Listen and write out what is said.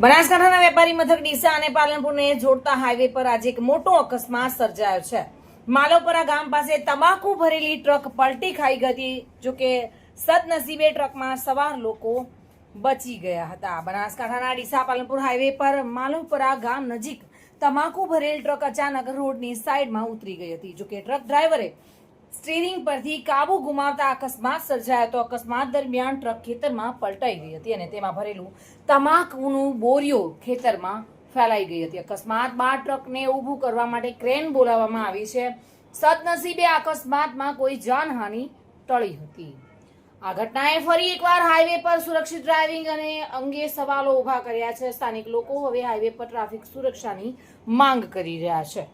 બનાસકાંઠાના વેપારી મથક ડીસા અને પાલનપુરને જોડતા હાઈવે પર આજે એક મોટો અકસ્માત સર્જાયો છે। માલવપરા ગામ પાસે તમાકુ ભરેલી ટ્રક પલટી ખાઈ ગઈ, જોકે સદનસીબે ટ્રકમાં સવાર લોકો બચી ગયા હતા। બનાસકાંઠાના ડીસા પાલનપુર હાઈવે પર માલવપરા ગામ નજીક તમાકુ ભરેલ ટ્રક અચાનક રોડની સાઈડમાં ઉતરી ગઈ હતી, જોકે ટ્રક ડ્રાઈવરે સ્ટીરિંગ પરથી કાબુ ગુમાવતા અકસ્માત સર્જાયો હતો। અકસ્માત દરમિયાન ટ્રક ખેતરમાં પલટાઈ ગઈ હતી અને તેમાં ભરેલું તમાકુનું બોરીઓ ખેતરમાં ફેલાઈ ગઈ હતી। અકસ્માત બાદ ટ્રકને ઊભું કરવા માટે ક્રેન બોલાવવામાં આવી છે। સદનસીબે અકસ્માતમાં કોઈ જાનહાનિ ટળી હતી। આ ઘટનાએ ફરી એકવાર હાઈવે પર સુરક્ષિત ડ્રાઇવિંગ અંગે સવાલો ઉભા કર્યા છે। સ્થાનિક લોકો હવે હાઈવે પર ટ્રાફિક સુરક્ષાની માંગ કરી રહ્યા છે।